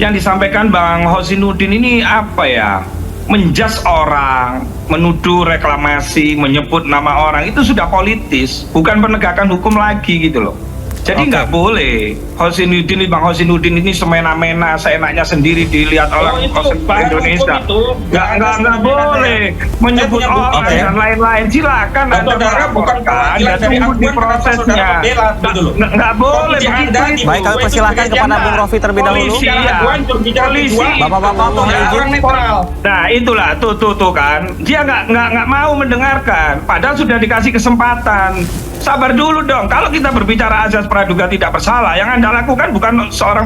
Yang disampaikan Bang Hosinuddin ini apa ya? Menjas orang, menuduh reklamasi, menyebut nama orang, itu sudah politis, bukan penegakan hukum lagi gitu loh. Jadi nggak boleh Bang Hosinuddin ini semena-mena, seenaknya sendiri dilihat orang Indonesia. Nggak boleh menyebut orang dan lain-lain. Silakan Anda melaporkan dan tunggu di prosesnya. Nggak boleh begitu. Baik, kami persilahkan kepada Bung Rofi terlebih dahulu. Polisi, Bapak-bapak mohon izin. Nah itulah tuh kan, dia nggak mau mendengarkan. Padahal sudah dikasih kesempatan. Sabar dulu dong. Kalau kita berbicara azas praduga tidak bersalah, yang Anda lakukan bukan seorang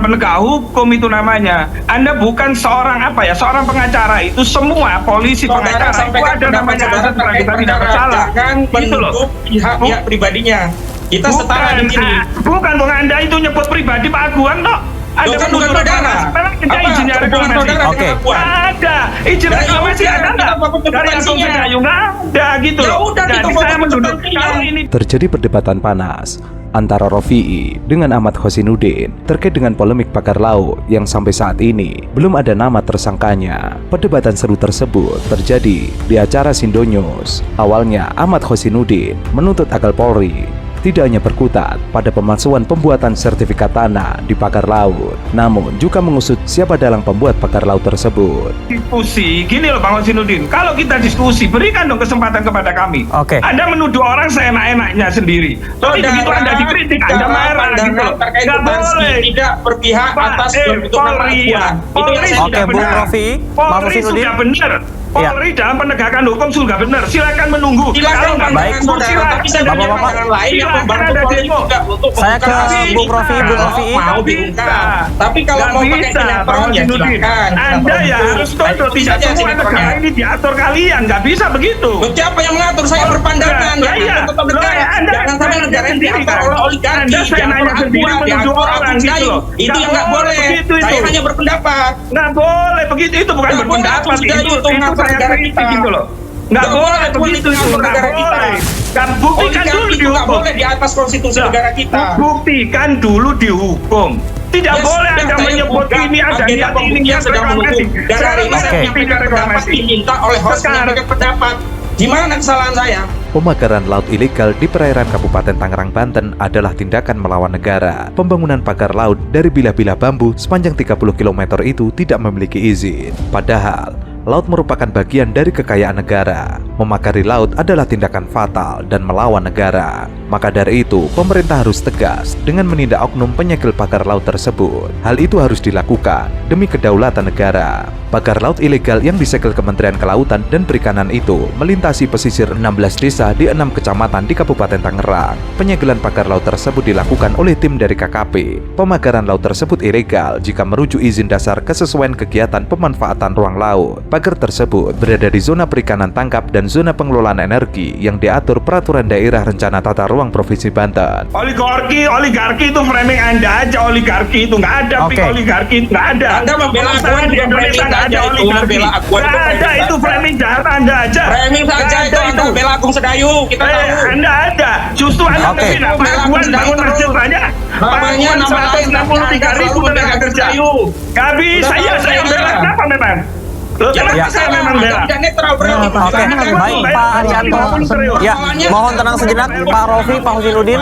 penegak hukum itu namanya. Anda bukan seorang seorang pengacara. Itu semua polisi pengacara itu ada namanya azas praduga tidak bersalah. Jangan menuduh pihak pribadinya. Kita setara di sini. Bukan Bung, Anda itu nyebut pribadi Pak Aguan toh. Ada bukan saudara. Ada izinnya reklamasi. Oke. Ada izin reklamasi, ada nggak? Dari Agung Sedayu nggak ada gitu loh. Jadi saya menuduh kalau ini. Terjadi perdebatan panas antara Rofi'i dengan Ahmad Hosinuddin terkait dengan polemik bakar laut yang sampai saat ini belum ada nama tersangkanya. Perdebatan seru tersebut terjadi di acara Sindo News. Awalnya Ahmad Hosinuddin menuntut agar Polri tidak hanya berkutat pada pemalsuan pembuatan sertifikat tanah di bakar laut, namun juga mengusut siapa dalang pembuat bakar laut tersebut. Diskusi, gini loh Bang Hosinuddin, kalau kita diskusi, berikan dong kesempatan kepada kami. Oke. Anda menuduh orang seenak-enaknya sendiri. Tapi begitu Anda dikritik, Anda marah gitu loh. Nggak boleh. Tidak berpihak atas bentukan acuan. Oke, Bung Rofi, Bang Polri Hosinuddin. sudah benar. Polri dalam penegakan hukum sudah benar. Silakan menunggu. Silakan baik. tapi saya punya pandangan lain yang membantu Polri juga untuk Saya ke Bung Rofi, mau diungkap. Tapi kalau mau pakai sinetron ya silakan. Anda ya harus tahu tidak semua negara ini diatur kalian, nggak bisa begitu. Siapa yang mengatur? Saya berpandangan. Tetap negara. Jangan sampai negara ini diatur oleh oligarki. Diatur acuan, diatur Agung Sedayu. Itu yang nggak boleh. Saya hanya berpendapat. Nggak boleh begitu, itu bukan berpendapat. Itu saya kritik gitu loh. Nggak boleh begitu, itu nggak boleh. Dan buktikan dulu di nggak hukum. boleh di atas konstitusi negara kita. Buktikan dulu di hukum. Tidak boleh Anda menyebut ini ada niat ini yang sedang menunggu. Dan hari ini saya menyampaikan pendapat diminta oleh host menyampaikan pendapat. Gimana kesalahan saya? Pembakaran laut ilegal di perairan Kabupaten Tangerang, Banten adalah tindakan melawan negara. Pembangunan pagar laut dari bilah-bilah bambu sepanjang 30 km itu tidak memiliki izin. Padahal laut merupakan bagian dari kekayaan negara. Memakari laut adalah tindakan fatal dan melawan negara. Maka dari itu, pemerintah harus tegas dengan menindak oknum penyegel pagar laut tersebut. Hal itu harus dilakukan demi kedaulatan negara. Pagar laut ilegal yang disegel Kementerian Kelautan dan Perikanan itu melintasi pesisir 16 desa di 6 kecamatan di Kabupaten Tangerang. Penyegelan pagar laut tersebut dilakukan oleh tim dari KKP. Pemagaran laut tersebut ilegal jika merujuk izin dasar kesesuaian kegiatan pemanfaatan ruang laut. Pagar tersebut berada di zona perikanan tangkap dan zona pengelolaan energi yang diatur Peraturan Daerah Rencana Tata Ruang Provinsi Banten. Oligarki itu framing Anda aja. Oligarki itu nggak ada. Oligarki itu nggak ada. Anda membela Aguan di Indonesia nggak ada oligarki. Nggak ada, itu framing jahat Anda aja. Framing saja itu Anda bela Agung Sedayu. Kita tahu. Anda ada. Justru Anda membela Pak Aguan bangun masjid banyak. Namanya 163.000 tenaga kerja. Nggak bisa. Saya bela kenapa memang? Saya memang bela. Oke, baik Pak Arianto. Ya, mohon tenang sejenak Pak Rofi, Pak Hosinuddin.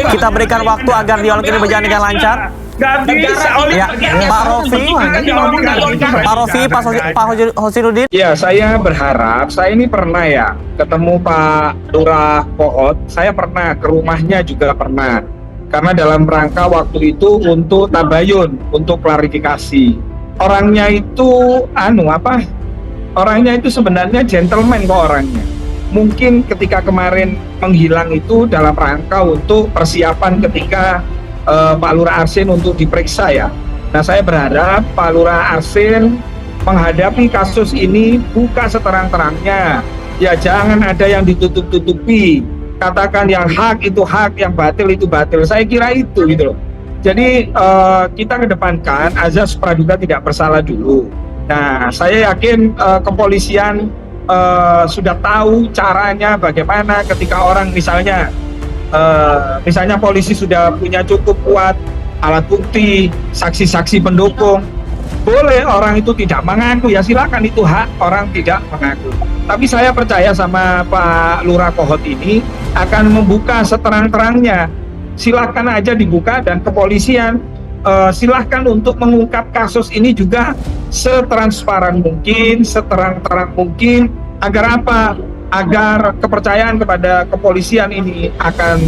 Kita berikan waktu agar dialog ini berjalan dengan lancar. Gak bisa. Ya, Pak Rofi, Pak Hosinuddin. Ya, saya berharap, saya ini pernah ya ketemu Pak Lurah Pohot. Saya pernah ke rumahnya juga pernah. Karena dalam rangka waktu itu untuk tabayun, untuk klarifikasi. Orangnya itu orangnya itu sebenarnya gentleman kok orangnya. Mungkin ketika kemarin menghilang itu dalam rangka untuk persiapan ketika Pak Lurah Arsin untuk diperiksa ya. Nah, saya berharap Pak Lurah Arsin menghadapi kasus ini buka seterang-terangnya. Ya, jangan ada yang ditutup-tutupi. Katakan yang hak itu hak, yang batil itu batil. Saya kira itu gitu loh. Jadi kita kedepankan azas praduga tidak bersalah dulu. Nah, saya yakin kepolisian sudah tahu caranya bagaimana ketika orang misalnya polisi sudah punya cukup kuat alat bukti, saksi-saksi pendukung. Boleh orang itu tidak mengaku, ya silakan, itu hak orang tidak mengaku. Tapi saya percaya sama Pak Lurah Kohot ini akan membuka seterang-terangnya. Silakan aja dibuka, dan kepolisian silahkan untuk mengungkap kasus ini juga setransparan mungkin, seterang-terang mungkin. Agar apa? Agar kepercayaan kepada kepolisian ini akan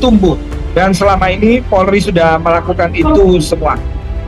tumbuh. Dan selama ini Polri sudah melakukan itu semua.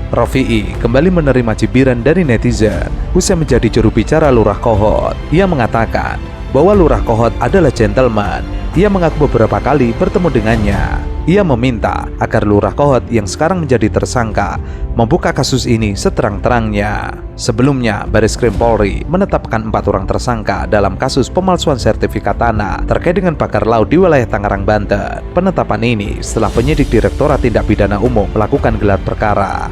Rofi'i kembali menerima cibiran dari netizen usai menjadi juru bicara Lurah Kohot. Ia mengatakan bahwa Lurah Kohot adalah gentleman. Ia mengaku beberapa kali bertemu dengannya. Ia meminta agar Lurah Kohot yang sekarang menjadi tersangka membuka kasus ini seterang-terangnya. Sebelumnya, Bareskrim Polri menetapkan 4 orang tersangka dalam kasus pemalsuan sertifikat tanah terkait dengan pagar laut di wilayah Tangerang, Banten. Penetapan ini setelah penyidik Direktorat Tindak Pidana Umum melakukan gelar perkara.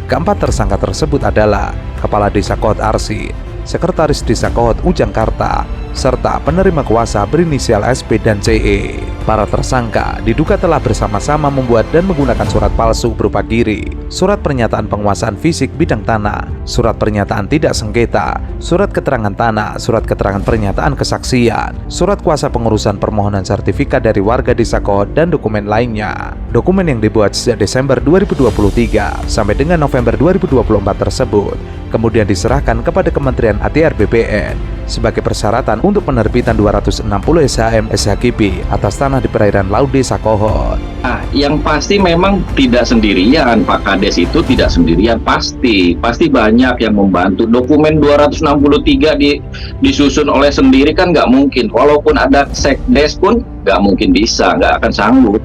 Keempat tersangka tersebut adalah Kepala Desa Kohot Arsin, Sekretaris Desa Kohot Ujangkarta, serta penerima kuasa berinisial SP dan CE. Para tersangka diduga telah bersama-sama membuat dan menggunakan surat palsu berupa kiri, surat pernyataan penguasaan fisik bidang tanah, surat pernyataan tidak sengketa, surat keterangan tanah, surat keterangan pernyataan kesaksian, surat kuasa pengurusan permohonan sertifikat dari warga Desa Kohot, dan dokumen lainnya. Dokumen yang dibuat sejak Desember 2023 sampai dengan November 2024 tersebut kemudian diserahkan kepada Kementerian ATR BPN sebagai persyaratan untuk penerbitan 260 SHM SHGB atas tanah di perairan laut Desa Kohot. Nah, yang pasti memang tidak sendirian, Pak Kades itu tidak sendirian, pasti banyak yang membantu. Dokumen 263 disusun oleh sendiri kan nggak mungkin, walaupun ada sekdes pun nggak mungkin bisa, nggak akan sanggup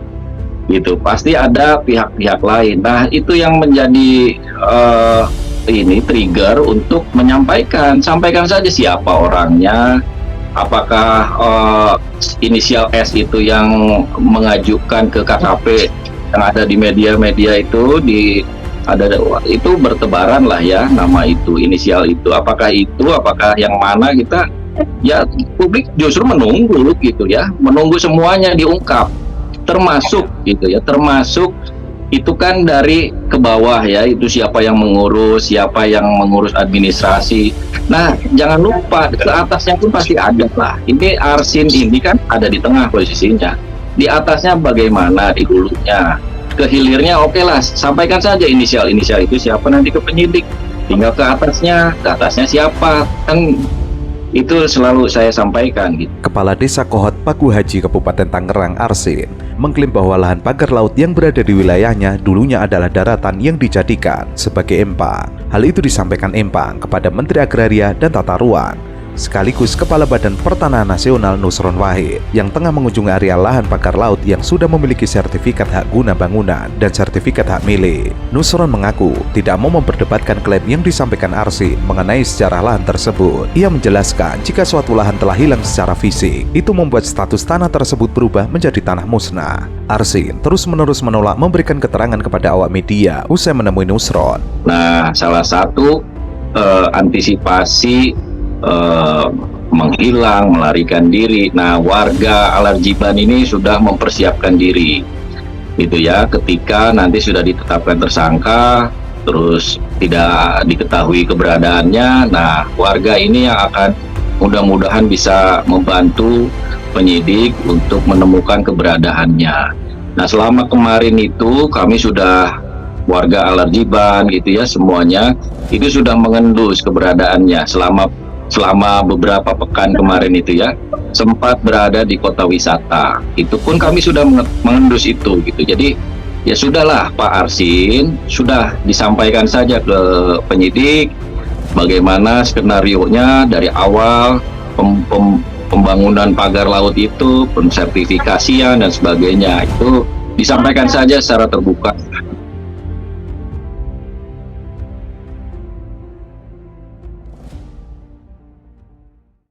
gitu, pasti ada pihak-pihak lain. Nah, itu yang menjadi ini trigger untuk sampaikan saja siapa orangnya, apakah inisial S itu yang mengajukan ke KKP yang ada di media-media itu, itu bertebaran lah ya nama itu, inisial itu, apakah yang mana, kita ya publik justru menunggu gitu ya, menunggu semuanya diungkap, termasuk gitu ya, termasuk itu kan dari ke bawah ya, itu siapa yang mengurus administrasi. Nah, jangan lupa ke atasnya pun pasti ada lah. Ini Arsin ini kan ada di tengah posisinya. Di atasnya bagaimana, di hulunya, ke hilirnya oke lah, sampaikan saja inisial itu siapa, nanti ke penyidik. Tinggal ke atasnya siapa, kan itu selalu saya sampaikan gitu. Kepala Desa Kohot Paku Haji Kabupaten Tangerang Arsin mengklaim bahwa lahan pagar laut yang berada di wilayahnya dulunya adalah daratan yang dijadikan sebagai empang. Hal itu disampaikan Empang kepada Menteri Agraria dan Tata Ruang sekaligus Kepala Badan Pertanahan Nasional Nusron Wahid yang tengah mengunjungi area lahan pagar laut yang sudah memiliki sertifikat hak guna bangunan dan sertifikat hak milik. Nusron mengaku tidak mau memperdebatkan klaim yang disampaikan Arsin mengenai sejarah lahan tersebut. Ia menjelaskan jika suatu lahan telah hilang secara fisik, itu membuat status tanah tersebut berubah menjadi tanah musnah. Arsin terus-menerus menolak memberikan keterangan kepada awak media usai menemui Nusron. Nah, salah satu antisipasi menghilang, melarikan diri. Nah, warga Alarjiban ini sudah mempersiapkan diri, gitu ya. Ketika nanti sudah ditetapkan tersangka, terus tidak diketahui keberadaannya, nah warga ini yang akan mudah-mudahan bisa membantu penyidik untuk menemukan keberadaannya. Nah, selama kemarin itu kami sudah, warga Alarjiban gitu ya, semuanya itu sudah mengendus keberadaannya selama beberapa pekan kemarin itu ya, sempat berada di kota wisata. Itu pun kami sudah mengendus itu gitu. Jadi ya sudahlah Pak Arsin, sudah disampaikan saja ke penyidik bagaimana skenarionya dari awal pembangunan pagar laut itu, pensertifikasian dan sebagainya, itu disampaikan saja secara terbuka.